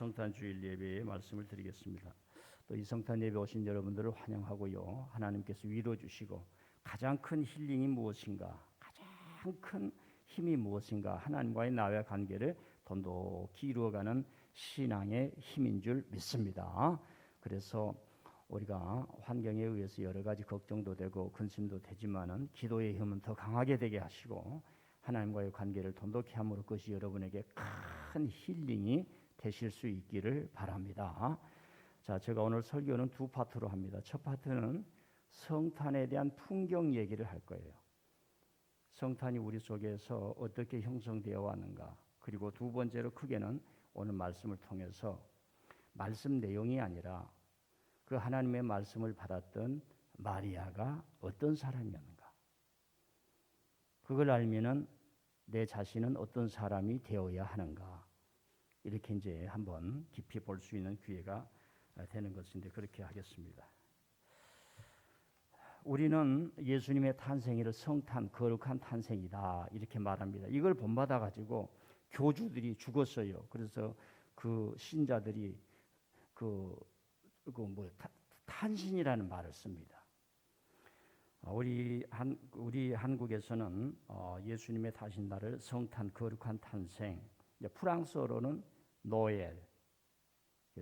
성탄 주일 예배에 말씀을 드리겠습니다. 또 이 성탄 예배 오신 여러분들을 환영하고요. 하나님께서 위로 주시고 가장 큰 힐링이 무엇인가, 가장 큰 힘이 무엇인가, 하나님과의 나의 관계를 돈독히 이루어가는 신앙의 힘인 줄 믿습니다. 그래서 우리가 환경에 의해서 여러 가지 걱정도 되고 근심도 되지만은 기도의 힘은 더 강하게 되게 하시고 하나님과의 관계를 돈독히 함으로 그것이 여러분에게 큰 힐링이 되실 수 있기를 바랍니다. 자, 제가 오늘 설교는 두 파트로 합니다. 첫 파트는 성탄에 대한 풍경 얘기를 할 거예요. 성탄이 우리 속에서 어떻게 형성되어 왔는가. 그리고 두 번째로 크게는 오늘 말씀을 통해서 말씀 내용이 아니라 그 하나님의 말씀을 받았던 마리아가 어떤 사람이었는가. 그걸 알면은 내 자신은 어떤 사람이 되어야 하는가. 이렇게 이제 한번 깊이 볼 수 있는 기회가 되는 것인데 그렇게 하겠습니다. 우리는 예수님의 탄생일을 성탄, 거룩한 탄생이다 이렇게 말합니다. 이걸 본받아 가지고 교주들이 죽었어요. 그래서 그 신자들이 탄신이라는 말을 씁니다. 우리 한국에서는 예수님의 탄신날을 성탄, 거룩한 탄생, 프랑스어로는 노엘,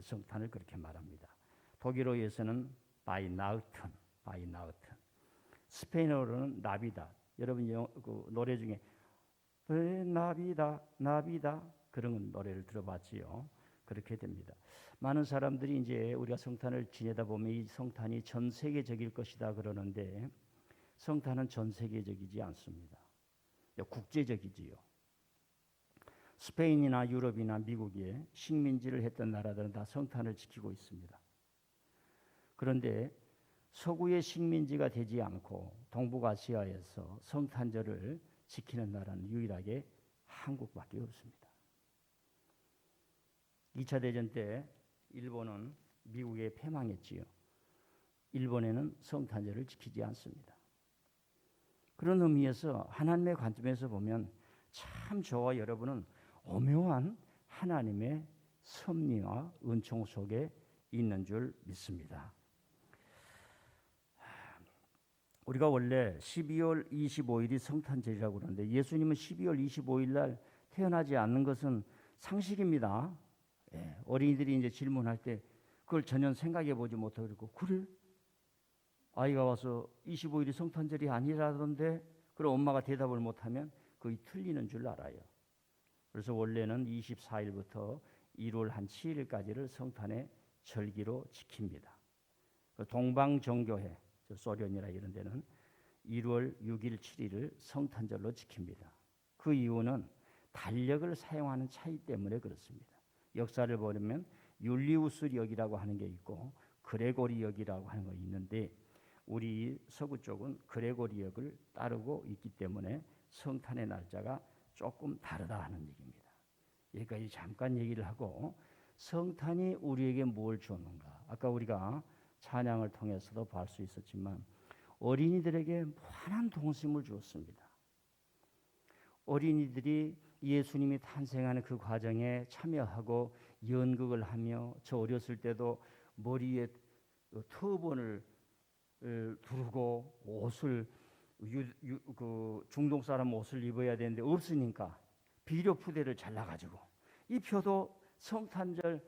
성탄을 그렇게 말합니다. 독일어에서는 바이나우튼, 스페인어로는 나비다. 여러분 그 노래 중에 나비다 그런 노래를 들어봤지요. 그렇게 됩니다. 많은 사람들이 이제 우리가 성탄을 지내다 보면 이 성탄이 전 세계적일 것이다 그러는데 성탄은 전 세계적이지 않습니다. 국제적이지요. 스페인이나 유럽이나 미국에 식민지를 했던 나라들은 다 성탄을 지키고 있습니다. 그런데 서구의 식민지가 되지 않고 동북아시아에서 성탄절을 지키는 나라는 유일하게 한국밖에 없습니다. 2차 대전 때 일본은 미국에 패망했지요. 일본에는 성탄절을 지키지 않습니다. 그런 의미에서 하나님의 관점에서 보면 참 저와 여러분은 오묘한 하나님의 섭리와 은총 속에 있는 줄 믿습니다. 우리가 원래 12월 25일이 성탄절이라고 그러는데 예수님은 12월 25일 날 태어나지 않는 것은 상식입니다. 어린이들이 이제 질문할 때 그걸 전혀 생각해 보지 못하고 그러고 그래? 아이가 와서 25일이 성탄절이 아니라던데 그럼 엄마가 대답을 못하면 그게 틀리는 줄 알아요. 그래서 원래는 24일부터 1월 한 7일까지를 성탄의 절기로 지킵니다. 동방정교회, 소련이나 이런 데는 1월 6일, 7일을 성탄절로 지킵니다. 그 이유는 달력을 사용하는 차이 때문에 그렇습니다. 역사를 보면 율리우스력이라고 하는 게 있고 그레고리역이라고 하는 거 있는데 우리 서구 쪽은 그레고리역을 따르고 있기 때문에 성탄의 날짜가 조금 다르다 하는 얘기입니다. 여기까지 잠깐 얘기를 하고 성탄이 우리에게 뭘 주었는가. 아까 우리가 찬양을 통해서도 볼 수 있었지만 어린이들에게 무한한 동심을 주었습니다. 어린이들이 예수님이 탄생하는 그 과정에 참여하고 연극을 하며 저 어렸을 때도 머리에 터번을 두르고 옷을 그 중동 사람 옷을 입어야 되는데 없으니까 비료 푸대를 잘라가지고 입혀도 성탄절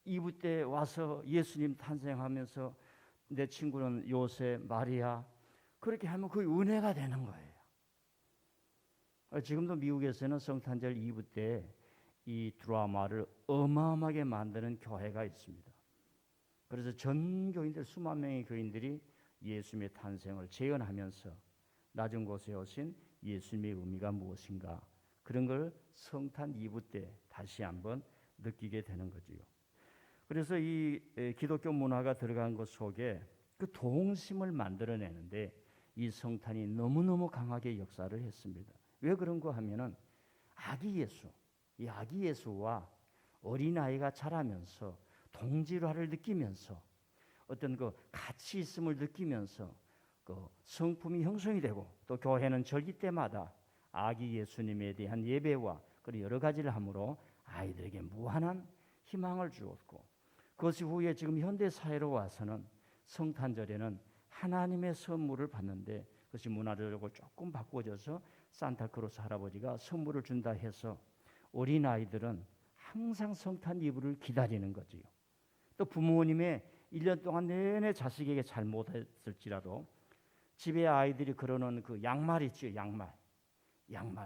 이브 때 와서 예수님 탄생하면서 내 친구는 요셉, 마리아 그렇게 하면 그게 은혜가 되는 거예요. 지금도 미국에서는 성탄절 이브 때 이 드라마를 어마어마하게 만드는 교회가 있습니다. 그래서 전 교인들 수만 명의 교인들이 예수님의 탄생을 재현하면서 낮은 곳에 오신 예수님의 의미가 무엇인가 그런 걸 성탄 이브 때 다시 한번 느끼게 되는 거지요. 그래서 이 기독교 문화가 들어간 것 속에 그 동심을 만들어내는데 이 성탄이 너무너무 강하게 역사를 했습니다. 왜 그런가 하면은 이 아기 예수와 어린아이가 자라면서 동질화를 느끼면서 어떤 그 가치 있음을 느끼면서 그 성품이 형성이 되고 또 교회는 절기 때마다 아기 예수님에 대한 예배와 그리고 여러 가지를 함으로 아이들에게 무한한 희망을 주었고, 그것이 후에 지금 현대 사회로 와서는 성탄절에는 하나님의 선물을 받는데, 그것이 문화적으로 조금 바꿔져서 산타크로스 할아버지가 선물을 준다 해서 어린아이들은 항상 성탄 이브를 기다리는 거지요. 또 부모님의 1년 동안 내내 자식에게 잘못했을지라도 집에 아이들이 걸어놓은 그 양말 있죠. 양말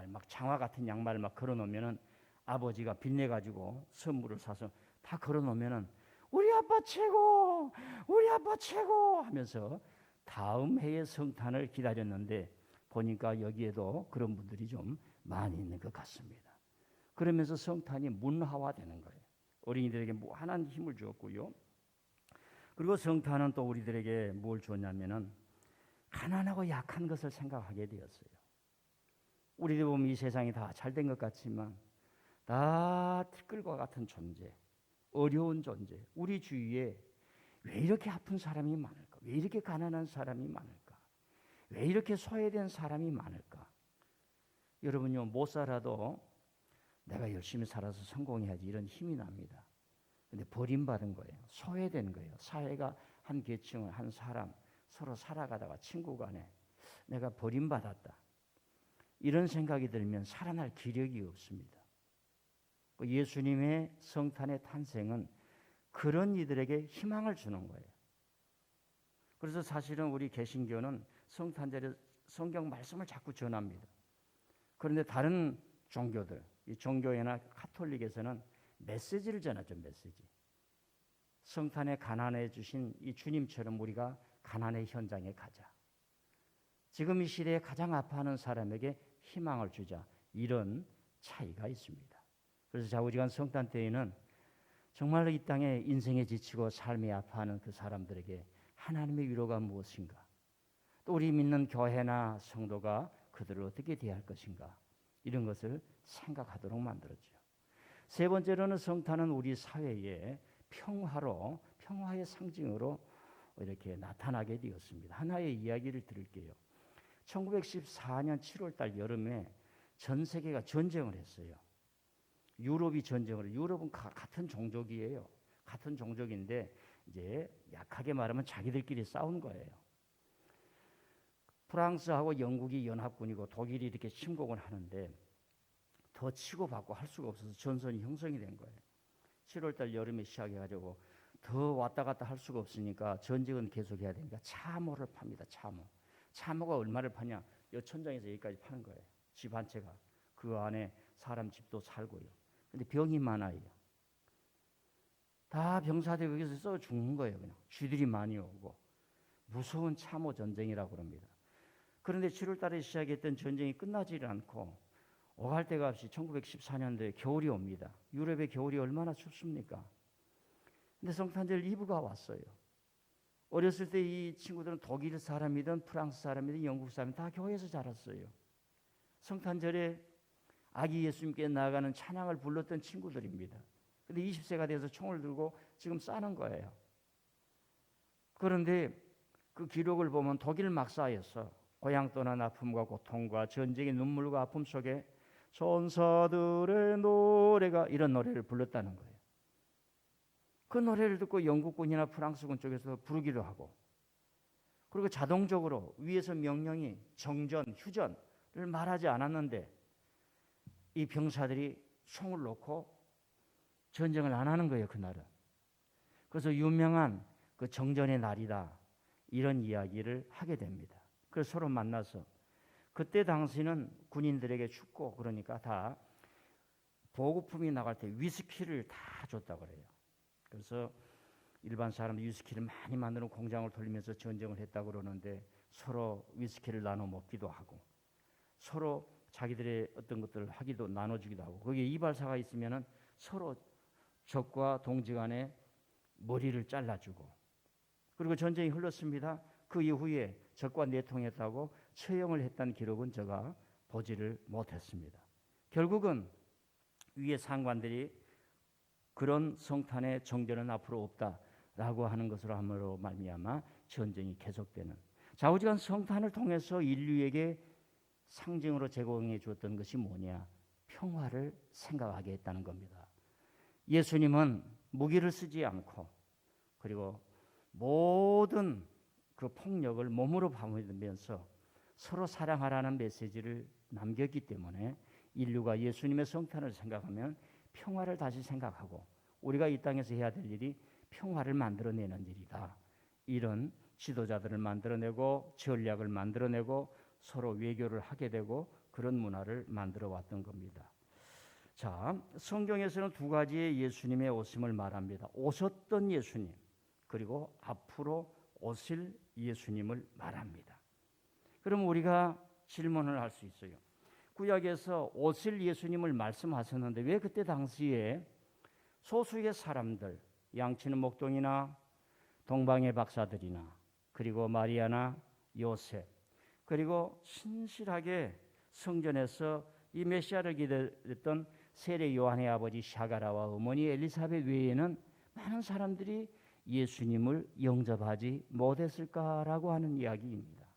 막 장화 같은 양말을 막 걸어놓으면은 아버지가 빚내가지고 선물을 사서 다 걸어놓으면은 우리 아빠 최고, 우리 아빠 최고 하면서 다음 해의 성탄을 기다렸는데, 보니까 여기에도 그런 분들이 좀 많이 있는 것 같습니다. 그러면서 성탄이 문화화되는 거예요. 어린이들에게 무한한 힘을 주었고요. 그리고 성탄은 또 우리들에게 뭘 주었냐면은 가난하고 약한 것을 생각하게 되었어요. 우리들 보면 이 세상이 다 잘된 것 같지만 다 티끌과 같은 존재, 어려운 존재, 우리 주위에 왜 이렇게 아픈 사람이 많을까? 왜 이렇게 가난한 사람이 많을까? 왜 이렇게 소외된 사람이 많을까? 여러분요, 못 살아도 내가 열심히 살아서 성공해야지 이런 힘이 납니다. 근데 버림받은 거예요. 소외된 거예요. 사회가 한 계층을, 한 사람 서로 살아가다가 친구 간에 내가 버림받았다, 이런 생각이 들면 살아날 기력이 없습니다. 예수님의 성탄의 탄생은 그런 이들에게 희망을 주는 거예요. 그래서 사실은 우리 개신교는 성탄절에 성경 말씀을 자꾸 전합니다. 그런데 다른 종교들, 이 종교회나 카톨릭에서는 메시지를 전하죠. 메시지. 성탄에 가난해 주신 이 주님처럼 우리가 가난의 현장에 가자. 지금 이 시대에 가장 아파하는 사람에게 희망을 주자. 이런 차이가 있습니다. 그래서 좌우지간 성탄 때에는 정말로 이 땅에 인생에 지치고 삶에 아파하는 그 사람들에게 하나님의 위로가 무엇인가, 또 우리 믿는 교회나 성도가 그들을 어떻게 대할 것인가, 이런 것을 생각하도록 만들었죠. 세 번째로는 성탄은 우리 사회에 평화의 상징으로 이렇게 나타나게 되었습니다. 하나의 이야기를 드릴게요. 1914년 7월 달 여름에 전 세계가 전쟁을 했어요. 유럽이 전쟁을, 유럽은 같은 종족이에요. 같은 종족인데 이제 약하게 말하면 자기들끼리 싸운 거예요. 프랑스하고 영국이 연합군이고 독일이 이렇게 침공을 하는데 더 치고받고 할 수가 없어서 전선이 형성이 된 거예요. 7월 달 여름에 시작해가지고 더 왔다 갔다 할 수가 없으니까 전쟁은 계속해야 되니까 참호를 팝니다. 참호가 얼마를 파냐? 여천장에서 여기까지 파는 거예요. 집 한 채가. 그 안에 사람 집도 살고요. 근데 병이 많아요. 다 병사들이 거기서 써 죽는 거예요. 그냥 쥐들이 많이 오고. 무서운 참호 전쟁이라고 그럽니다. 그런데 7월 달에 시작했던 전쟁이 끝나지를 않고 오갈 데가 없이 1914년도에 겨울이 옵니다. 유럽의 겨울이 얼마나 춥습니까? 근데 성탄절 이브가 왔어요. 어렸을 때 이 친구들은 독일 사람이든 프랑스 사람이든 영국 사람이든 다 교회에서 자랐어요. 성탄절에 아기 예수님께 나아가는 찬양을 불렀던 친구들입니다. 근데 20세가 돼서 총을 들고 지금 싸는 거예요. 그런데 그 기록을 보면 독일 막사에서 고향 떠난 아픔과 고통과 전쟁의 눈물과 아픔 속에 전사들의 노래가, 이런 노래를 불렀다는 거예요. 그 노래를 듣고 영국군이나 프랑스군 쪽에서 부르기도 하고, 그리고 자동적으로 위에서 명령이 정전, 휴전을 말하지 않았는데 이 병사들이 총을 놓고 전쟁을 안 하는 거예요. 그날은. 그래서 유명한 그 정전의 날이다, 이런 이야기를 하게 됩니다. 그래서 서로 만나서, 그때 당시는 군인들에게 춥고 그러니까 다 보급품이 나갈 때 위스키를 다 줬다고 그래요. 그래서 일반 사람 위스키를 많이 만드는 공장을 돌리면서 전쟁을 했다고 그러는데 서로 위스키를 나눠 먹기도 하고 서로 자기들의 어떤 것들을 하기도, 나눠주기도 하고, 거기에 이발사가 있으면은 서로 적과 동지 간에 머리를 잘라주고, 그리고 전쟁이 흘렀습니다. 그 이후에 적과 내통했다고 처형을 했다는 기록은 제가 보지를 못했습니다. 결국은 위에 상관들이 그런 성탄의 정전은 앞으로 없다라고 하는 것으로 함으로 말미암아 전쟁이 계속되는, 좌우지간 성탄을 통해서 인류에게 상징으로 제공해 주었던 것이 뭐냐? 평화를 생각하게 했다는 겁니다. 예수님은 무기를 쓰지 않고 그리고 모든 그 폭력을 몸으로 방어하면서 서로 사랑하라는 메시지를 남겼기 때문에 인류가 예수님의 성탄을 생각하면 평화를 다시 생각하고 우리가 이 땅에서 해야 될 일이 평화를 만들어내는 일이다. 이런 지도자들을 만들어내고 전략을 만들어내고 서로 외교를 하게 되고 그런 문화를 만들어 왔던 겁니다. 자, 성경에서는 두 가지의 예수님의 오심을 말합니다. 오셨던 예수님 그리고 앞으로 오실 예수님을 말합니다. 그럼 우리가 질문을 할 수 있어요. 구약에서 오실 예수님을 말씀하셨는데 왜 그때 당시에 소수의 사람들, 양치는 목동이나 동방의 박사들이나 그리고 마리아나 요셉 그리고 신실하게 성전에서 이 메시아를 기다렸던 세례 요한의 아버지 샤가라와 어머니 엘리사벳 외에는 많은 사람들이 예수님을 영접하지 못했을까라고 하는 이야기입니다.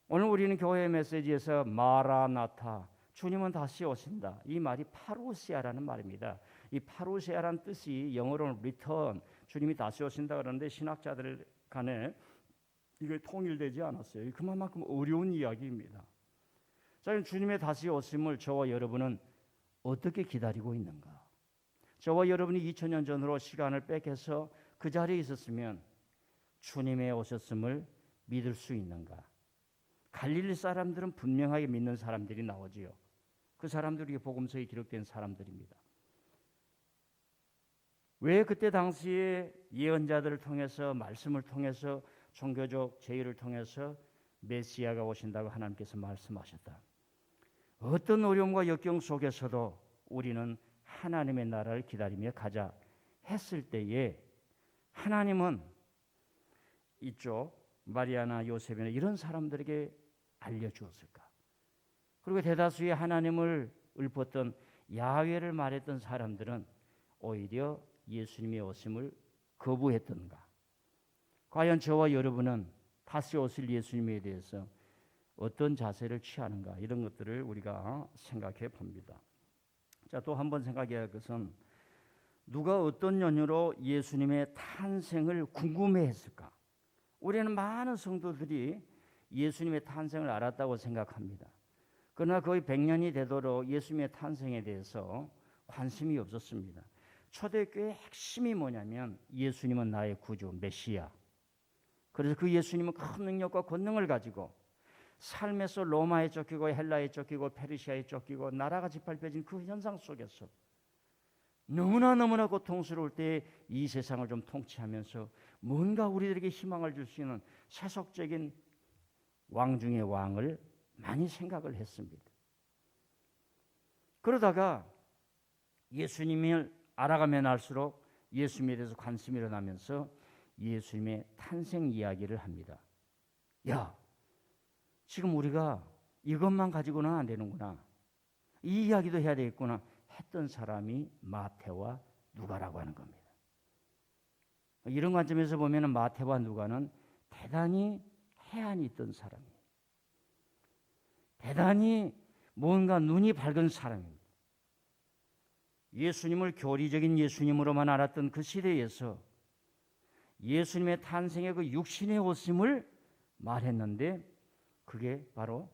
오늘 우리는 교회 메시지에서 마라나타, 주님은 다시 오신다. 이 말이 파루시아라는 말입니다. 이 파루시아라는 뜻이 영어로는 return, 주님이 다시 오신다 그러는데 신학자들 간에 이게 통일되지 않았어요. 그만큼 어려운 이야기입니다. 자, 주님의 다시 오심을 저와 여러분은 어떻게 기다리고 있는가? 저와 여러분이 2000년 전으로 시간을 뺏겨서 그 자리에 있었으면 주님의 오셨음을 믿을 수 있는가? 갈릴리 사람들은 분명하게 믿는 사람들이 나오지요. 그 사람들이 복음서에 기록된 사람들입니다. 왜 그때 당시에 예언자들을 통해서 말씀을 통해서 종교적 제의를 통해서 메시아가 오신다고 하나님께서 말씀하셨다. 어떤 어려움과 역경 속에서도 우리는 하나님의 나라를 기다리며 가자 했을 때에 하나님은 이쪽 마리아나 요셉이나 이런 사람들에게 알려주었을까? 그리고 대다수의 하나님을 읊었던 야훼를 말했던 사람들은 오히려 예수님의 오심을 거부했던가? 과연 저와 여러분은 다시 오실 예수님에 대해서 어떤 자세를 취하는가? 이런 것들을 우리가 생각해 봅니다. 자, 또 한 번 생각해야 할 것은 누가 어떤 연유로 예수님의 탄생을 궁금해했을까? 우리는 많은 성도들이 예수님의 탄생을 알았다고 생각합니다. 그러나 거의 100년이 되도록 예수님의 탄생에 대해서 관심이 없었습니다. 초대교회의 핵심이 뭐냐면 예수님은 나의 구주, 메시아. 그래서 그 예수님은 큰 능력과 권능을 가지고 삶에서 로마에 쫓기고 헬라에 쫓기고 페르시아에 쫓기고 나라가 짓밟혀진 그 현상 속에서 너무나 고통스러울 때 이 세상을 좀 통치하면서 뭔가 우리들에게 희망을 줄 수 있는 세속적인 왕 중의 왕을 많이 생각을 했습니다. 그러다가 예수님을 알아가면 알수록 예수님에 대해서 관심이 일어나면서 예수님의 탄생 이야기를 합니다. 야, 지금 우리가 이것만 가지고는 안 되는구나. 이 이야기도 해야 되겠구나 했던 사람이 마태와 누가라고 하는 겁니다. 이런 관점에서 보면 마태와 누가는 대단히 해안이 있던 사람이에요. 대단히 뭔가 눈이 밝은 사람입니다. 예수님을 교리적인 예수님으로만 알았던 그 시대에서 예수님의 탄생의 그 육신의 오심을 말했는데 그게 바로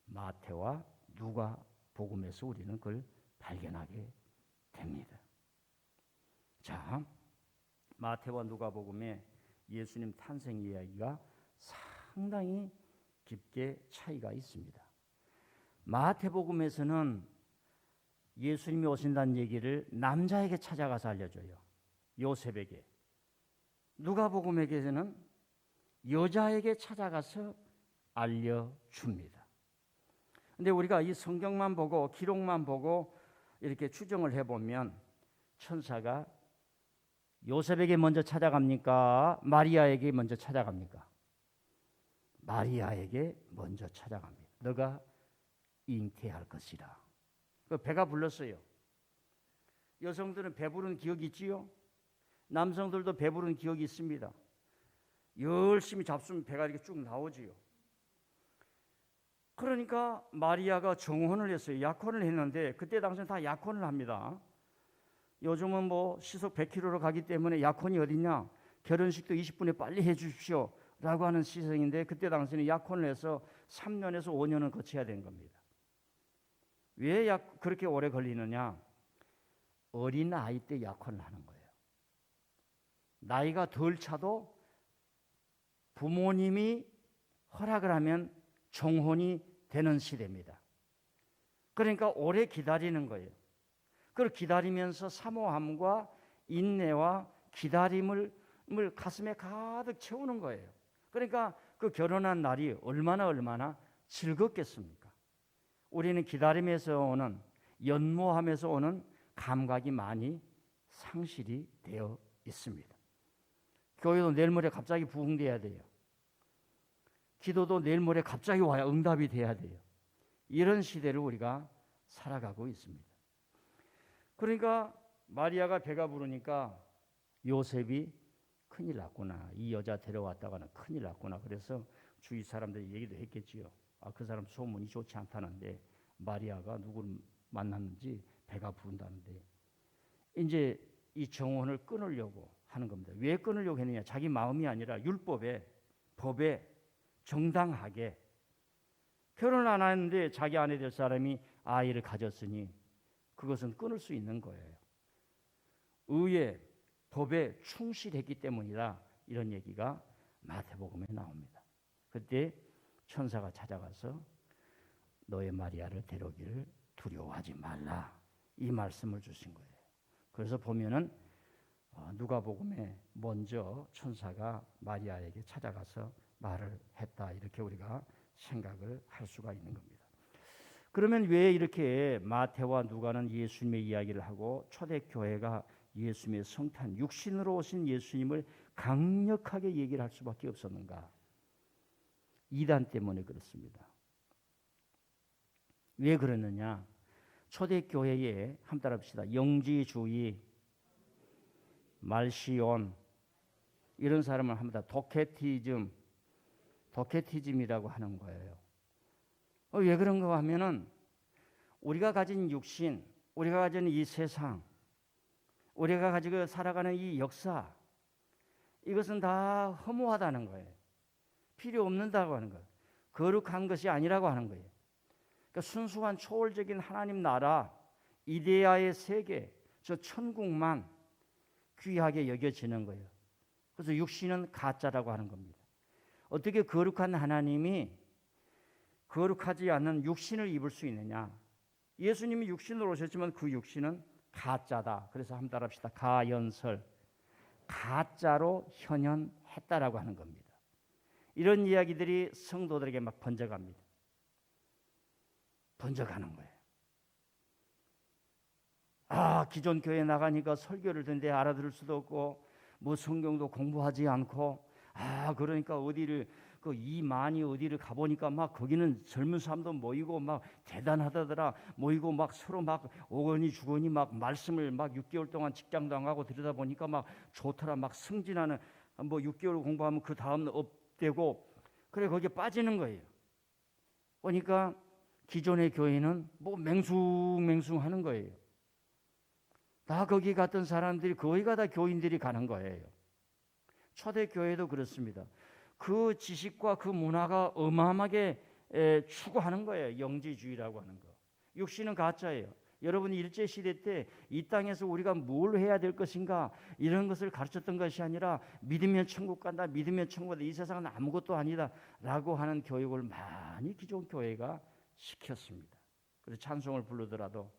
마태와 누가 복음에서 우리는 그걸 발견하게 됩니다. 자, 마태와 누가복음에 예수님 탄생 이야기가 상당히 깊게 차이가 있습니다. 마태복음에서는 예수님이 오신다는 얘기를 남자에게 찾아가서 알려줘요. 요셉에게. 누가복음에게는 여자에게 찾아가서 알려줍니다. 근데 우리가 이 성경만 보고 기록만 보고 이렇게 추정을 해보면 천사가 요셉에게 먼저 찾아갑니까? 마리아에게 먼저 찾아갑니까? 마리아에게 먼저 찾아갑니다. 너가 잉태할 것이라. 그 배가 불렀어요. 여성들은 배부른 기억이 있지요. 남성들도 배부른 기억이 있습니다. 열심히 잡수면 배가 이렇게 쭉 나오지요. 그러니까 마리아가 정혼을 했어요. 약혼을 했는데 그때 당시는 다 약혼을 합니다. 요즘은 뭐 시속 100km로 가기 때문에 약혼이 어딨냐? 결혼식도 20분에 빨리 해 주십시오 라고 하는 시선인데, 그때 당시에는 약혼을 해서 3년에서 5년은 거쳐야 되는 겁니다. 왜 그렇게 오래 걸리느냐? 어린 아이 때 약혼을 하는 거예요. 나이가 덜 차도 부모님이 허락을 하면 종혼이 되는 시대입니다. 그러니까 오래 기다리는 거예요. 그걸 기다리면서 사모함과 인내와 기다림을 가슴에 가득 채우는 거예요. 그러니까 그 결혼한 날이 얼마나 즐겁겠습니까? 우리는 기다림에서 오는, 연모함에서 오는 감각이 많이 상실이 되어 있습니다. 교회도 내일 모레 갑자기 부흥돼야 돼요. 기도도 내일 모레 갑자기 와야 응답이 돼야 돼요. 이런 시대를 우리가 살아가고 있습니다. 그러니까 마리아가 배가 부르니까 요셉이 큰일 났구나. 이 여자 데려왔다가는 큰일 났구나. 그래서 주위 사람들이 얘기도 했겠지요. 그 사람 소문이 좋지 않다는데 마리아가 누구를 만났는지 배가 부른다는데, 이제 이 정혼을 끊으려고 하는 겁니다. 왜 끊으려고 했느냐? 자기 마음이 아니라 율법에, 법에 정당하게 결혼 안 하는데 자기 아내 될 사람이 아이를 가졌으니 그것은 끊을 수 있는 거예요. 의에, 법에 충실했기 때문이다. 이런 얘기가 마태복음에 나옵니다. 그때 천사가 찾아가서 너의 마리아를 데려오기를 두려워하지 말라, 이 말씀을 주신 거예요. 그래서 보면은 누가복음에 먼저 천사가 마리아에게 찾아가서 말을 했다, 이렇게 우리가 생각을 할 수가 있는 겁니다. 그러면 왜 이렇게 마태와 누가는 예수님의 이야기를 하고 초대교회가 예수님의 성탄, 육신으로 오신 예수님을 강력하게 얘기를 할 수밖에 없었는가? 이단 때문에 그렇습니다. 왜 그러느냐? 초대교회에 한번 따라합시다. 영지주의, 말시온, 이런 사람을 합니다. 도케티즘이라고 하는 거예요. 왜 그런가 하면은 우리가 가진 육신, 우리가 가진 이 세상, 우리가 가지고 살아가는 이 역사, 이것은 다 허무하다는 거예요. 필요 없는다고 하는 거예요. 거룩한 것이 아니라고 하는 거예요. 그러니까 순수한 초월적인 하나님 나라, 이데아의 세계, 저 천국만 귀하게 여겨지는 거예요. 그래서 육신은 가짜라고 하는 겁니다. 어떻게 거룩한 하나님이 거룩하지 않는 육신을 입을 수 있느냐? 예수님이 육신으로 오셨지만 그 육신은 가짜다. 그래서 한번 따라합시다. 가연설, 가짜로 현현했다라고 하는 겁니다. 이런 이야기들이 성도들에게 막 번져갑니다. 번져가는 거예요. 기존 교회 나가니까 설교를 듣는데 알아들을 수도 없고, 뭐 성경도 공부하지 않고, 그러니까 어디를 이만이 어디를 가보니까 막 거기는 젊은 사람도 모이고 막 대단하다더라, 모이고 막 서로 막 오거니 주거니 막 말씀을 막 6개월 동안 직장도 안 가고 들여다 보니까 막 좋더라, 막 승진하는, 뭐 6개월 공부하면 그 다음 업되고, 그래 거기에 빠지는 거예요. 보니까 기존의 교회는 뭐 맹숭맹숭하는 거예요. 다 거기 갔던 사람들이, 거기가 다 교인들이 가는 거예요. 초대교회도 그렇습니다. 그 지식과 그 문화가 어마어마하게 추구하는 거예요. 영지주의라고 하는 거. 육신은 가짜예요. 여러분이 일제시대 때 이 땅에서 우리가 뭘 해야 될 것인가, 이런 것을 가르쳤던 것이 아니라 믿으면 천국 간다, 믿으면 천국 간다, 이 세상은 아무것도 아니다 라고 하는 교육을 많이 기존 교회가 시켰습니다. 그래서 찬송을 부르더라도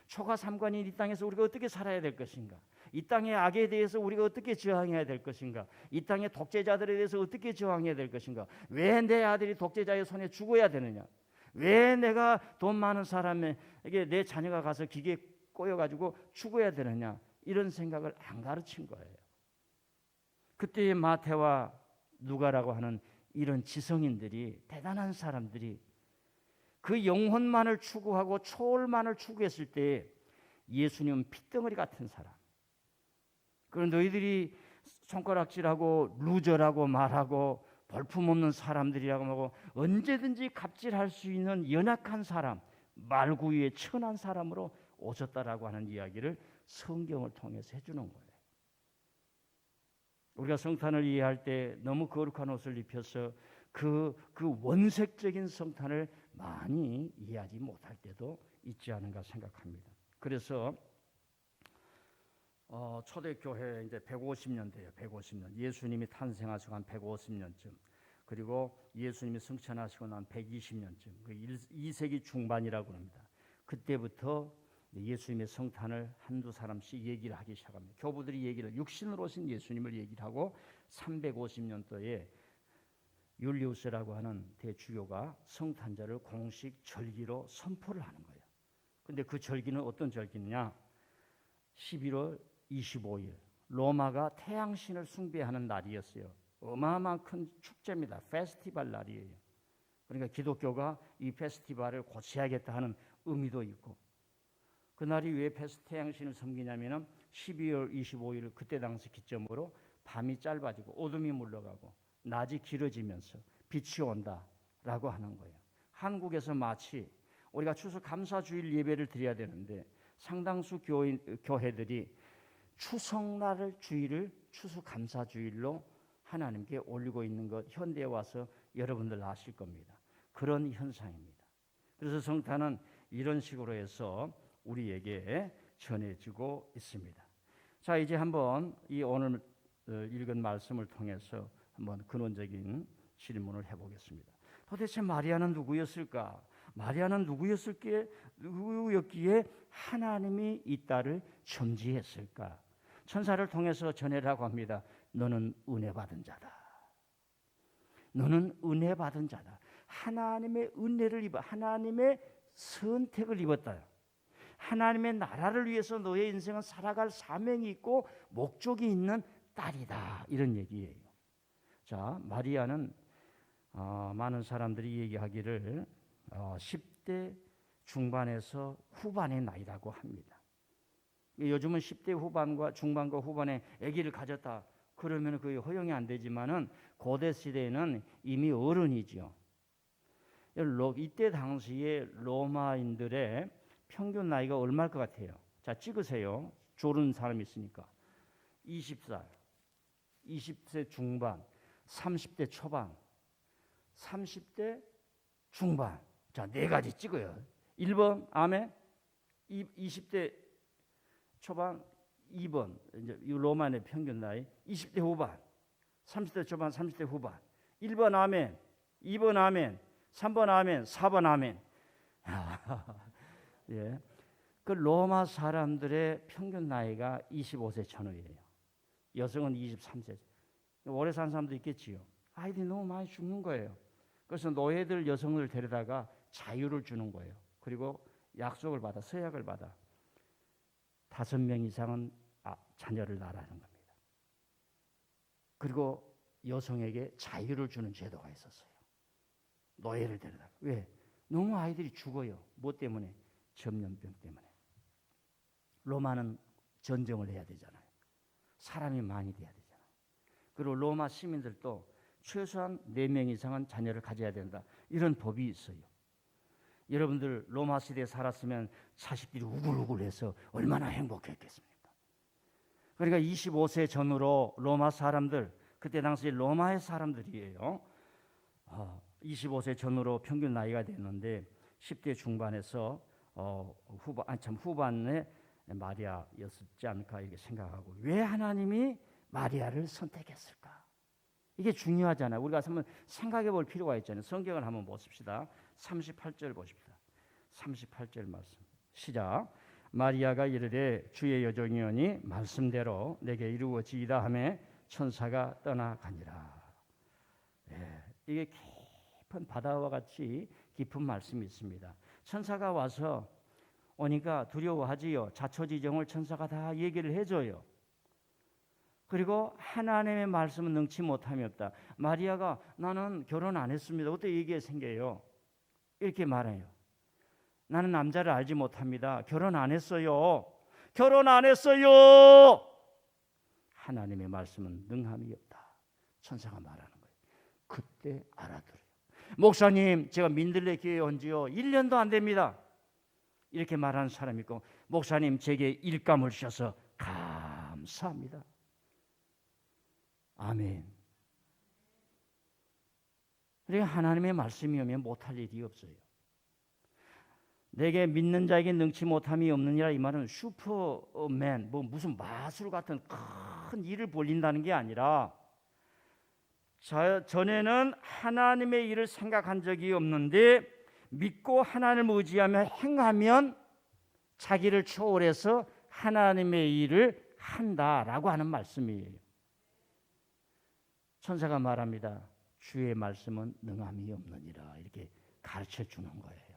초가 삼관인 이 땅에서 우리가 어떻게 살아야 될 것인가, 이 땅의 악에 대해서 우리가 어떻게 저항해야 될 것인가, 이 땅의 독재자들에 대해서 어떻게 저항해야 될 것인가, 왜 내 아들이 독재자의 손에 죽어야 되느냐, 왜 내가 돈 많은 사람에게 내 자녀가 가서 기계에 꼬여가지고 죽어야 되느냐, 이런 생각을 안 가르친 거예요. 그때의 마태와 누가라고 하는 이런 지성인들이, 대단한 사람들이 그 영혼만을 추구하고 초월만을 추구했을 때 예수님은 핏덩어리 같은 사람, 그런 너희들이 손가락질하고 루저라고 말하고 볼품없는 사람들이라고 하고 언제든지 갑질할 수 있는 연약한 사람, 말구유에 천한 사람으로 오셨다라고 하는 이야기를 성경을 통해서 해주는 거예요. 우리가 성탄을 이해할 때 너무 거룩한 옷을 입혀서 그 원색적인 성탄을 많이 이해하지 못할 때도 있지 않은가 생각합니다. 그래서 초대교회 이제 150년 돼요. 150년. 예수님이 탄생하시고 한 150년쯤. 그리고 예수님이 승천하시고 난 120년쯤. 그 2세기 중반이라고 합니다. 그때부터 예수님의 성탄을 한두 사람씩 얘기를 하기 시작합니다. 교부들이 얘기를 육신으로 오신 예수님을 얘기를 하고 350년도에 율리우스라고 하는 대주교가 성탄절을 공식 절기로 선포를 하는 거예요. 근데 그 절기는 어떤 절기냐? 11월 25일 로마가 태양신을 숭배하는 날이었어요. 어마어마한 큰 축제입니다. 페스티벌 날이에요. 그러니까 기독교가 이 페스티벌을 고쳐야겠다 하는 의미도 있고, 그날이 왜 태양신을 섬기냐면은 12월 25일 그때 당시 기점으로 밤이 짧아지고 어둠이 물러가고 낮이 길어지면서 빛이 온다라고 하는 거예요. 한국에서 마치 우리가 추수 감사주일 예배를 드려야 되는데 상당수 교회들이 추석날을 주일을 추수 감사주일로 하나님께 올리고 있는 것 현대에 와서 여러분들 아실 겁니다. 그런 현상입니다. 그래서 성탄은 이런 식으로 해서 우리에게 전해지고 있습니다. 자, 이제 한번 이 오늘 읽은 말씀을 통해서 한번 근원적인 질문을 해보겠습니다. 도대체 마리아는 누구였을까? 마리아는 누구였기에 하나님이 이 딸을 점지했을까? 천사를 통해서 전해라고 합니다. 너는 은혜 받은 자다. 너는 은혜 받은 자다. 하나님의 은혜를 입어 하나님의 선택을 입었다. 하나님의 나라를 위해서 너의 인생은 살아갈 사명이 있고 목적이 있는 딸이다. 이런 얘기예요. 자, 마리아는 많은 사람들이 얘기하기를 10대 중반에서 후반의 나이라고 합니다. 요즘은 10대 후반과 중반과 후반에 아기를 가졌다 그러면 그게 허용이 안 되지만은 고대 시대에는 이미 어른이죠. 이때 당시에 로마인들의 평균 나이가 얼마일 것 같아요? 자, 찍으세요. 조른 사람이 있으니까 20살, 20세 중반, 30대 초반, 30대 중반. 자, 네 가지 찍어요. 1번 아멘. 20대 초반. 2번 이제 로마의 평균 나이 20대 후반, 30대 초반, 30대 후반. 1번 아멘, 2번 아멘, 3번 아멘, 4번 아멘. 예, 그 로마 사람들의 평균 나이가 25세 전후예요. 여성은 23세. 오래 산 사람도 있겠지요. 아이들이 너무 많이 죽는 거예요. 그래서 노예들 여성을 데려다가 자유를 주는 거예요. 그리고 약속을 받아, 서약을 받아 5명 이상은 자녀를 낳으라는 겁니다. 그리고 여성에게 자유를 주는 제도가 있었어요. 노예를 데려다가. 왜? 너무 아이들이 죽어요. 뭐 때문에? 전염병 때문에. 로마는 전쟁을 해야 되잖아요. 사람이 많이 돼야 되잖아요. 그리고 로마 시민들도 최소한 4명 이상은 자녀를 가져야 된다. 이런 법이 있어요. 여러분들 로마 시대에 살았으면 자식들이 우글우글해서 얼마나 행복했겠습니까? 그러니까 25세 전후로 로마 사람들, 그때 당시 로마의 사람들이에요. 25세 전후로 평균 나이가 됐는데 10대 중반에서 후반에 마리아였지 않을까 이렇게 생각하고, 왜 하나님이 마리아를 선택했을까? 이게 중요하잖아요. 우리가 한번 생각해 볼 필요가 있잖아요. 성경을 한번 보십시다. 38절 보십시다. 38절 말씀. 시작. 마리아가 이르되 주의 여종이오니 말씀대로 내게 이루어지이다 하매 천사가 떠나가니라. 이게 깊은 바다와 같이 깊은 말씀이 있습니다. 천사가 와서 오니까 두려워하지요. 자초지종을 천사가 다 얘기를 해줘요. 그리고 하나님의 말씀은 능치 못함이 없다. 마리아가 나는 결혼 안 했습니다. 어떻게 얘기가 생겨요? 이렇게 말해요. 나는 남자를 알지 못합니다. 결혼 안 했어요. 결혼 안 했어요. 하나님의 말씀은 능함이 없다. 천사가 말하는 거예요. 그때 알아들어요. 목사님, 제가 민들레 교회에 온 지요 1년도 안 됩니다. 이렇게 말하는 사람이 있고, 목사님 제게 일감을 주셔서 감사합니다. 아멘. 그러니까 하나님의 말씀이 오면 못할 일이 없어요. 내게 믿는 자에게 능치 못함이 없느니라, 이 말은 슈퍼맨, 무슨 마술 같은 큰 일을 벌린다는 게 아니라, 전에는 하나님의 일을 생각한 적이 없는데 믿고 하나님을 의지하며 행하면 자기를 초월해서 하나님의 일을 한다라고 하는 말씀이에요. 천사가 말합니다. 주의 말씀은 능함이 없느니라, 이렇게 가르쳐 주는 거예요.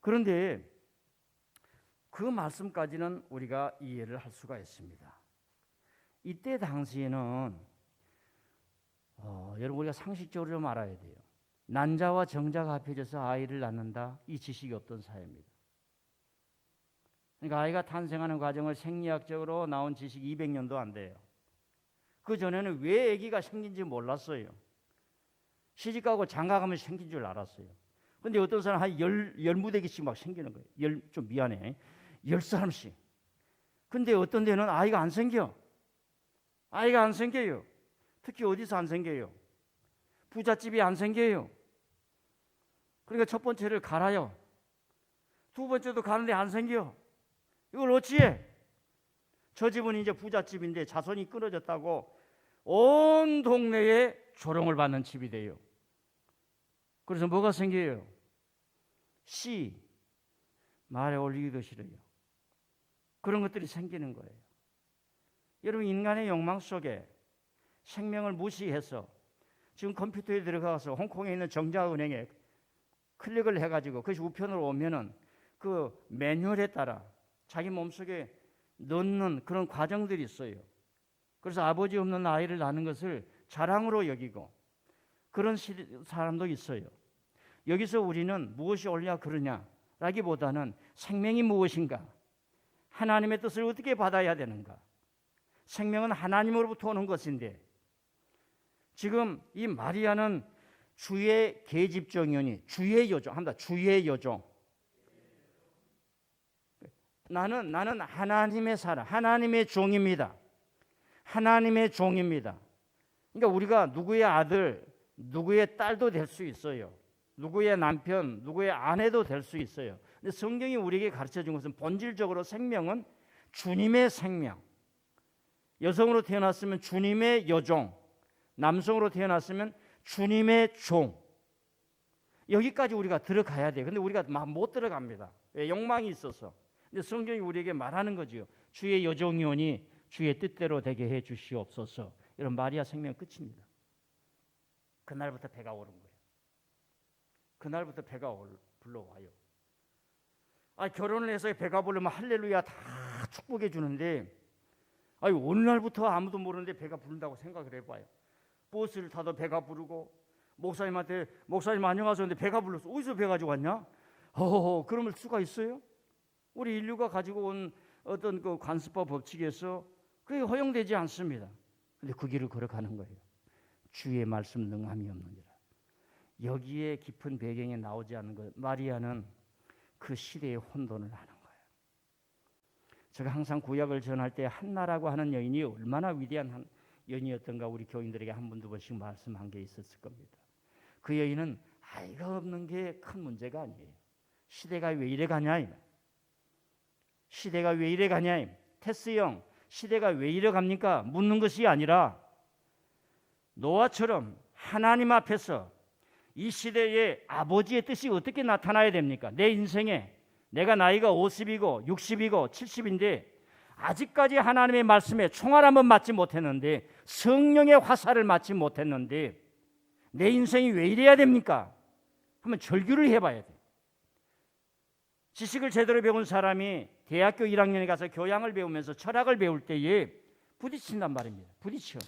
그런데 그 말씀까지는 우리가 이해를 할 수가 있습니다. 이때 당시에는 여러분, 우리가 상식적으로 좀 알아야 돼요. 난자와 정자가 합해져서 아이를 낳는다, 이 지식이 없던 사회입니다. 그러니까 아이가 탄생하는 과정을 생리학적으로 나온 지식이 200년도 안 돼요. 그 전에는 왜 아기가 생긴지 몰랐어요. 시집가고 장가가면 생긴 줄 알았어요. 근데 어떤 사람 한 10무대기씩 막 생기는 거예요. 좀 미안해. 10사람씩. 근데 어떤 데는 아이가 안 생겨. 아이가 안 생겨요. 특히 어디서 안 생겨요? 부잣집이 안 생겨요. 그러니까 첫 번째를 갈아요. 두 번째도 가는데 안 생겨. 이걸 어찌해? 저 집은 이제 부잣집인데 자손이 끊어졌다고 온 동네에 조롱을 받는 집이 돼요. 그래서 뭐가 생겨요? 씨, 말에 올리기도 싫어요. 그런 것들이 생기는 거예요. 여러분, 인간의 욕망 속에 생명을 무시해서 지금 컴퓨터에 들어가서 홍콩에 있는 정자은행에 클릭을 해가지고 그것이 우편으로 오면은 그 매뉴얼에 따라 자기 몸속에 넣는 그런 과정들이 있어요. 그래서 아버지 없는 아이를 낳는 것을 자랑으로 여기고 그런 사람도 있어요. 여기서 우리는 무엇이 옳냐 그러냐라기보다는 생명이 무엇인가, 하나님의 뜻을 어떻게 받아야 되는가. 생명은 하나님으로부터 오는 것인데, 지금 이 마리아는 주의 계집종이니, 주의 여종 합니다. 주의 여종. 나는 하나님의 사람, 하나님의 종입니다. 하나님의 종입니다. 그러니까 우리가 누구의 아들, 누구의 딸도 될 수 있어요. 누구의 남편, 누구의 아내도 될 수 있어요. 근데 성경이 우리에게 가르쳐 준 것은 본질적으로 생명은 주님의 생명. 여성으로 태어났으면 주님의 여종, 남성으로 태어났으면 주님의 종. 여기까지 우리가 들어가야 돼요. 근데 우리가 막 못 들어갑니다. 왜? 욕망이 있어서. 근데 성경이 우리에게 말하는 거지요. 주의 여종이오니 주의 뜻대로 되게 해 주시옵소서. 이런 마리아 생명 끝입니다. 그날부터 배가 오른 거예요. 그날부터 배가 불러와요. 결혼을 해서 배가 부르면 할렐루야 다 축복해 주는데, 어느 날부터 아무도 모르는데 배가 부른다고 생각을 해봐요. 버스를 타도 배가 부르고, 목사님한테 목사님 안녕하세요 근데 배가 불렀어. 어디서 배 가지고 왔냐? 그럴 수가 있어요? 우리 인류가 가지고 온 어떤 그 관습과 법칙에서 그게 허용되지 않습니다. 근데 그 길을 걸어가는 거예요. 주의 말씀 능함이 없느니라. 여기에 깊은 배경에 나오지 않는 것. 마리아는 그 시대의 혼돈을 하는 거예요. 제가 항상 구약을 전할 때 한나라고 하는 여인이 얼마나 위대한 여인이었던가 우리 교인들에게 한 번, 두 번씩 말씀한 게 있었을 겁니다. 그 여인은 아이가 없는 게 큰 문제가 아니에요. 시대가 왜 이래 가냐? 시대가 왜 이래 가냐? 테스 형, 시대가 왜 이래 갑니까? 묻는 것이 아니라 노아처럼 하나님 앞에서 이 시대에 아버지의 뜻이 어떻게 나타나야 됩니까? 내 인생에 내가 나이가 50이고 60이고 70인데 아직까지 하나님의 말씀에 총알 한번 맞지 못했는데, 성령의 화살을 맞지 못했는데 내 인생이 왜 이래야 됩니까? 한번 절규를 해봐야 돼. 지식을 제대로 배운 사람이 대학교 1학년에 가서 교양을 배우면서 철학을 배울 때에 부딪힌단 말입니다. 부딪혀.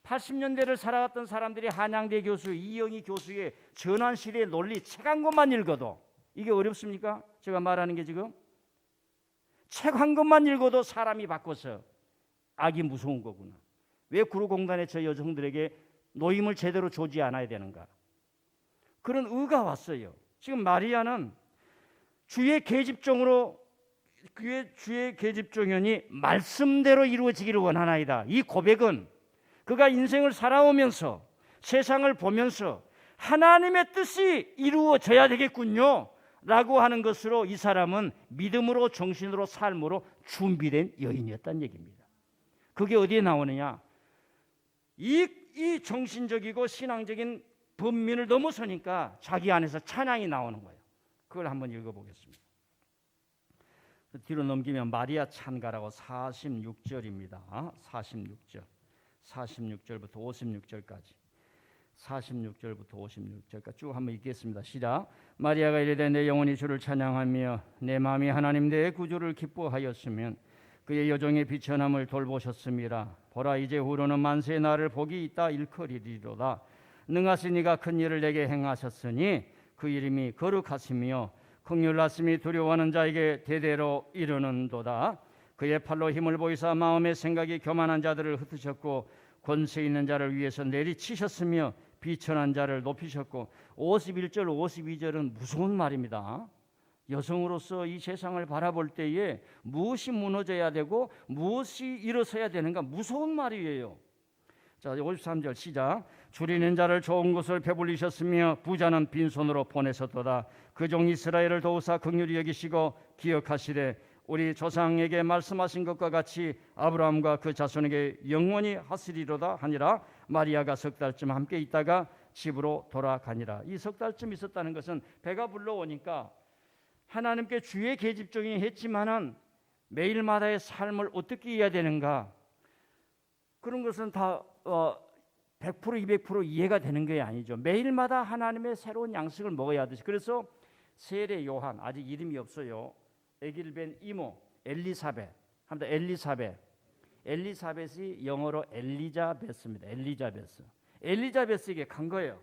80년대를 살아왔던 사람들이 한양대 교수, 이영희 교수의 전환시대의 논리 책 한 권만 읽어도 이게 어렵습니까? 제가 말하는 게 지금 책 한 권만 읽어도 사람이 바꿔서 악이 무서운 거구나. 왜 구로공단에 저 여성들에게 노임을 제대로 주지 않아야 되는가? 그런 의가 왔어요. 지금 마리아는 주의 계집종으로 주의 계집종이니 말씀대로 이루어지기를 원하나이다. 이 고백은 그가 인생을 살아오면서 세상을 보면서 하나님의 뜻이 이루어져야 되겠군요 라고 하는 것으로 이 사람은 믿음으로 정신으로 삶으로 준비된 여인이었다는 얘기입니다. 그게 어디에 나오느냐? 이 정신적이고 신앙적인 범민을 넘어서니까 자기 안에서 찬양이 나오는 거예요. 그걸 한번 읽어보겠습니다. 뒤로 넘기면 마리아 찬가라고 46절입니다. 46절부터 56절까지 46절부터 56절까지 쭉 한번 읽겠습니다. 시작. 마리아가 이르되 내 영혼이 주를 찬양하며 내 마음이 하나님 내 구주를 기뻐하였으면 그의 여종의 비천함을 돌보셨음이라. 보라 이제 후로는 만세의 날을 복이 있다 일컬이리로다. 능하시니가 큰 일을 내게 행하셨으니 그 이름이 거룩하시며 긍휼하심이 두려워하는 자에게 대대로 이르는도다. 그의 팔로 힘을 보이사 마음의 생각이 교만한 자들을 흩으셨고 권세 있는 자를 위해서 내리치셨으며 비천한 자를 높이셨고 51절 52절은 무서운 말입니다. 여성으로서 이 세상을 바라볼 때에 무엇이 무너져야 되고 무엇이 일어서야 되는가 무서운 말이에요. 자 53절 시작. 줄이는 자를 좋은 것을 배불리셨으며 부자는 빈손으로 보내셨도다. 그 종 이스라엘을 도우사 긍휼히 여기시고 기억하시되 우리 조상에게 말씀하신 것과 같이 아브라함과 그 자손에게 영원히 하시리로다 하니라. 마리아가 석 달쯤 함께 있다가 집으로 돌아가니라. 이 석 달쯤 있었다는 것은 배가 불러오니까 하나님께 주의 계집종이 했지만은 매일마다의 삶을 어떻게 해야 되는가 그런 것은 다 100% 200% 이해가 되는 게 아니죠. 매일마다 하나님의 새로운 양식을 먹어야 하듯이. 그래서 세례 요한 아직 이름이 없어요. 아기를 뵌 이모 엘리사벳 합니다. 엘리사벳이 영어로 엘리자베스입니다. 엘리자베스에게 간 거예요.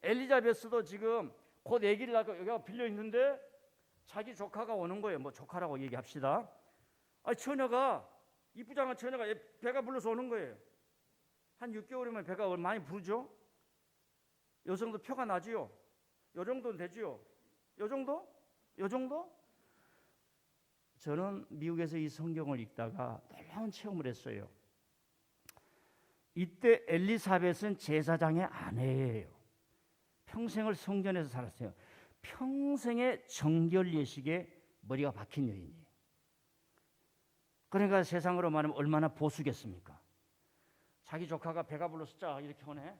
엘리자베스도 지금 곧 아기를 낳고 여기가 빌려 있는데 자기 조카가 오는 거예요. 뭐 조카라고 얘기합시다. 처녀가 이쁘장한 처녀가 배가 불러서 오는 거예요. 한 6개월이면 배가 많이 부르죠. 여성도 표가 나지요. 요 정도는 되지요. 요 정도? 저는 미국에서 이 성경을 읽다가 놀라운 체험을 했어요. 이때 엘리사벳은 제사장의 아내예요. 평생을 성전에서 살았어요. 평생의 정결 예식에 머리가 박힌 여인이에요. 그러니까 세상으로 말하면 얼마나 보수겠습니까? 자기 조카가 배가 불러서 짜 이렇게 오네.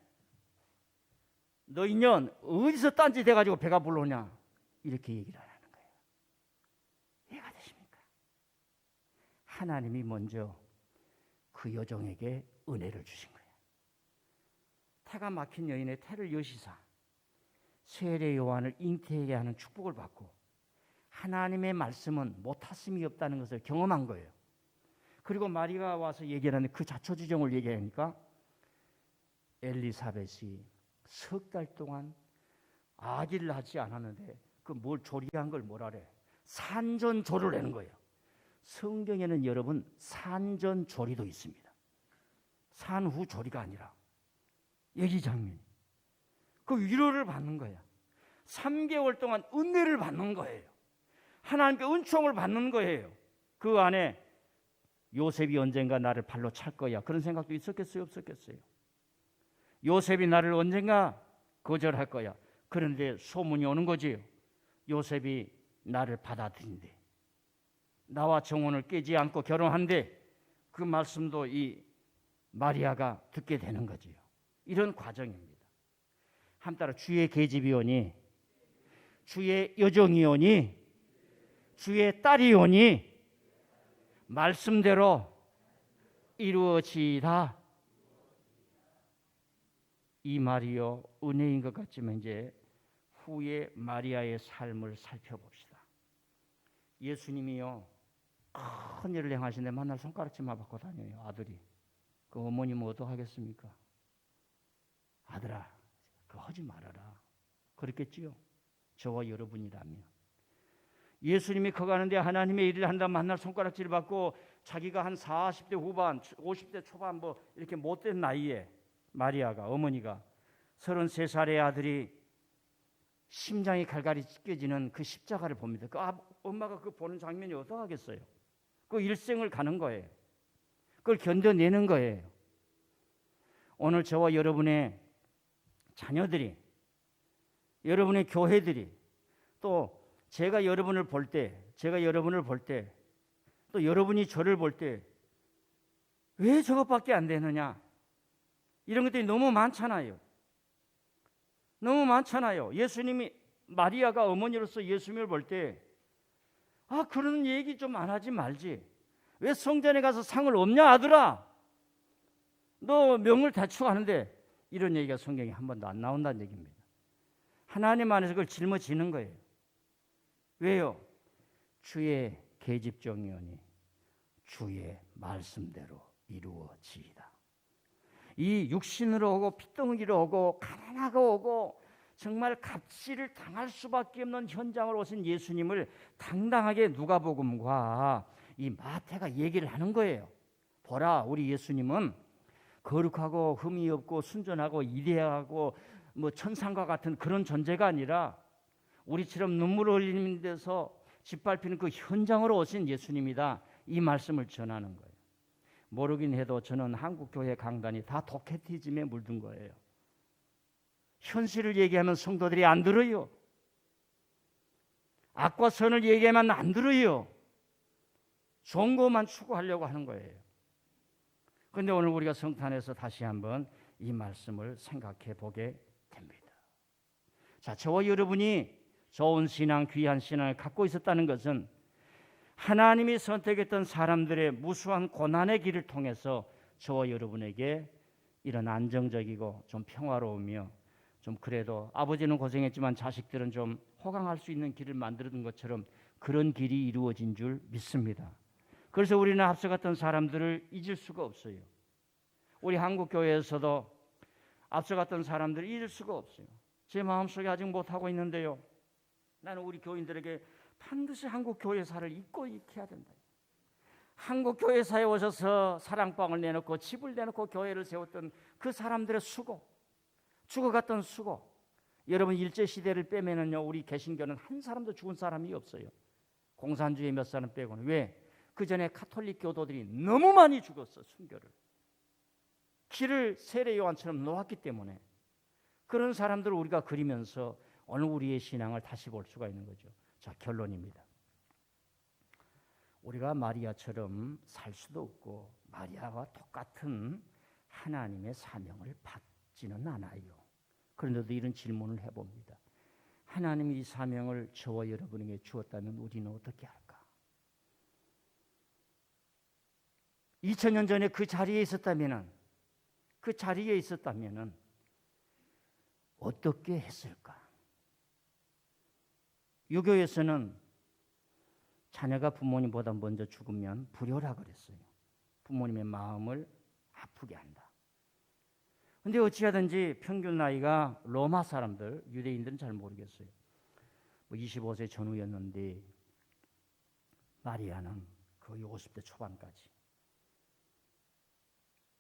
너 인연 어디서 딴지 돼가지고 배가 불러오냐 이렇게 얘기를 하는 거예요. 이해가 되십니까? 하나님이 먼저 그 여종에게 은혜를 주신 거예요. 태가 막힌 여인의 태를 여시사 세례 요한을 잉태하게 하는 축복을 받고 하나님의 말씀은 못하심이 없다는 것을 경험한 거예요. 그리고 마리아가 와서 얘기하는 그 자초지종을 얘기하니까 엘리사벳이 석 달 동안 아기를 낳지 않았는데 그 뭘 조리한 걸 뭐라래? 산전조를 내는 거예요. 성경에는 여러분 산전조리도 있습니다. 산후조리가 아니라 얘기 장면. 그 위로를 받는 거야. 3개월 동안 은혜를 받는 거예요. 하나님께 은총을 받는 거예요. 그 안에 요셉이 언젠가 나를 발로 찰 거야. 그런 생각도 있었겠어요? 없었겠어요? 요셉이 나를 언젠가 거절할 거야. 그런데 소문이 오는 거지요. 요셉이 나를 받아들인대. 나와 정혼을 깨지 않고 결혼한대. 그 말씀도 이 마리아가 듣게 되는 거지요. 이런 과정입니다. 한따라 주의 계집이오니 주의 여종이오니 주의 딸이오니 말씀대로 이루어지다. 이 말이요 은혜인 것 같지만 이제 후에 마리아의 삶을 살펴봅시다. 예수님이요 큰 일을 행하시는데 만날 손가락질만 받고 다녀요. 아들이. 그 어머님은 어떡하겠습니까? 아들아 그거 하지 말아라. 그렇겠지요. 저와 여러분이라면. 예수님이 커가는데 하나님의 일을 한다 만날 손가락질을 받고 자기가 한 40대 후반 50대 초반 뭐 이렇게 못된 나이에 마리아가 어머니가 33살의 아들이 심장이 갈갈이 찢겨지는 그 십자가를 봅니다. 엄마가 그 보는 장면이 어떠하겠어요? 그 일생을 가는 거예요. 그걸 견뎌내는 거예요. 오늘 저와 여러분의 자녀들이, 여러분의 교회들이, 또 제가 여러분을 볼 때, 또 여러분이 저를 볼 때 왜 저것밖에 안 되느냐? 이런 것들이 너무 많잖아요. 너무 많잖아요. 예수님이, 마리아가 어머니로서 예수님을 볼 때 그런 얘기 좀 안 하지 말지. 왜 성전에 가서 상을 없냐 아들아? 너 명을 대충 하는데, 이런 얘기가 성경에 한 번도 안 나온다는 얘기입니다. 하나님 안에서 그걸 짊어지는 거예요. 왜요? 주의 계집종이오니 주의 말씀대로 이루어지이다. 이 육신으로 오고 핏덩이로 오고 가난하고 오고 정말 갑질을 당할 수밖에 없는 현장을 오신 예수님을 당당하게 누가복음과 이 마태가 얘기를 하는 거예요. 보라, 우리 예수님은 거룩하고 흠이 없고 순전하고 이대하고 천상과 같은 그런 존재가 아니라 우리처럼 눈물을 흘리는 데서 짓밟히는 그 현장으로 오신 예수님이다. 이 말씀을 전하는 거예요. 모르긴 해도 저는 한국교회 강단이 다 도케티즘에 물든 거예요. 현실을 얘기하면 성도들이 안 들어요. 악과 선을 얘기하면 안 들어요. 좋은 것만 추구하려고 하는 거예요. 그런데 오늘 우리가 성탄에서 다시 한번 이 말씀을 생각해 보게 됩니다. 자, 저와 여러분이 좋은 신앙, 귀한 신앙을 갖고 있었다는 것은 하나님이 선택했던 사람들의 무수한 고난의 길을 통해서 저와 여러분에게 이런 안정적이고 좀 평화로우며 좀 그래도 아버지는 고생했지만 자식들은 좀 호강할 수 있는 길을 만들어둔 것처럼 그런 길이 이루어진 줄 믿습니다. 그래서 우리는 앞서갔던 사람들을 잊을 수가 없어요. 우리 한국교회에서도 앞서갔던 사람들을 잊을 수가 없어요. 제 마음속에 아직 못하고 있는데요. 나는 우리 교인들에게 반드시 한국교회사를 잊고 익혀야 된다. 한국교회사에 오셔서 사랑방을 내놓고 집을 내놓고 교회를 세웠던 그 사람들의 수고, 죽어갔던 수고. 여러분, 일제시대를 빼면은요, 우리 개신교는 한 사람도 죽은 사람이 없어요. 공산주의 몇 사람 빼고는. 왜? 그 전에 가톨릭 교도들이 너무 많이 죽었어. 순교를. 길을 세례 요한처럼 놓았기 때문에. 그런 사람들을 우리가 그리면서 오늘 우리의 신앙을 다시 볼 수가 있는 거죠. 자, 결론입니다. 우리가 마리아처럼 살 수도 없고 마리아와 똑같은 하나님의 사명을 받지는 않아요. 그런데도 이런 질문을 해봅니다. 하나님이 이 사명을 저와 여러분에게 주었다면 우리는 어떻게 할까? 2000년 전에 그 자리에 있었다면 어떻게 했을까? 유교에서는 자녀가 부모님보다 먼저 죽으면 불효라 그랬어요. 부모님의 마음을 아프게 한다. 그런데 어찌하든지 평균 나이가 로마 사람들, 유대인들은 잘 모르겠어요. 25세 전후였는데 마리아는 거의 50대 초반까지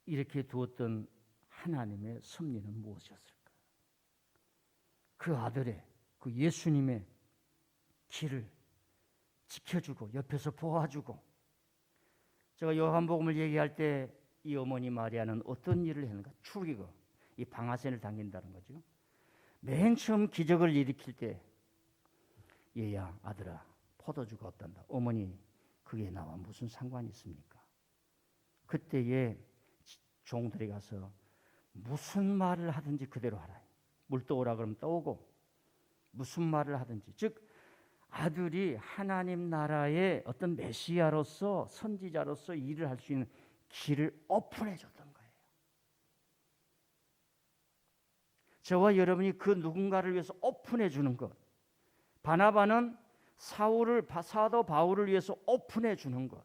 이렇게 두었던 하나님의 섭리는 무엇이었을까? 그 아들의, 그 예수님의 길을 지켜주고 옆에서 보아주고. 제가 요한복음을 얘기할 때 이 어머니 마리아는 어떤 일을 했는가? 죽이고 이 방아쇠를 당긴다는 거죠. 맨 처음 기적을 일으킬 때 얘야 아들아 포도주가 없단다. 어머니 그게 나와 무슨 상관이 있습니까? 그때에 종들이 가서 무슨 말을 하든지 그대로 하라. 물 떠오라 그러면 떠오고 무슨 말을 하든지. 즉 아들이 하나님 나라의 어떤 메시아로서 선지자로서 일을 할 수 있는 길을 오픈해 줬던 거예요. 저와 여러분이 그 누군가를 위해서 오픈해 주는 것. 바나바는 사도 바울을 위해서 오픈해 주는 것.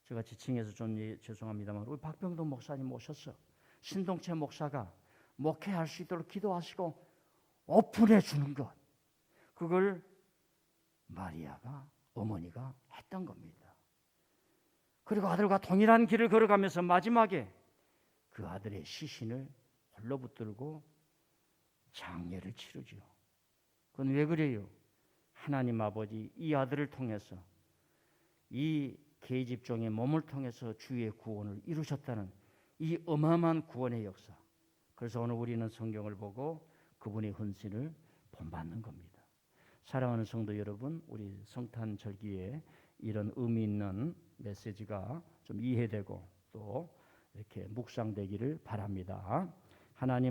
제가 지칭해서 좀 죄송합니다만 우리 박병동 목사님 모셨어. 신동채 목사가 목회할 수 있도록 기도하시고 오픈해 주는 것. 그걸 마리아가, 어머니가 했던 겁니다. 그리고 아들과 동일한 길을 걸어가면서 마지막에 그 아들의 시신을 홀로 붙들고 장례를 치르죠. 그건 왜 그래요? 하나님 아버지 이 아들을 통해서 이 계집종의 몸을 통해서 주의 구원을 이루셨다는 이 어마어마한 구원의 역사. 그래서 오늘 우리는 성경을 보고 그분의 헌신을 본받는 겁니다. 사랑하는 성도 여러분, 우리 성탄절기에 이런 의미 있는 메시지가 좀 이해되고 또 이렇게 묵상되기를 바랍니다. 하나님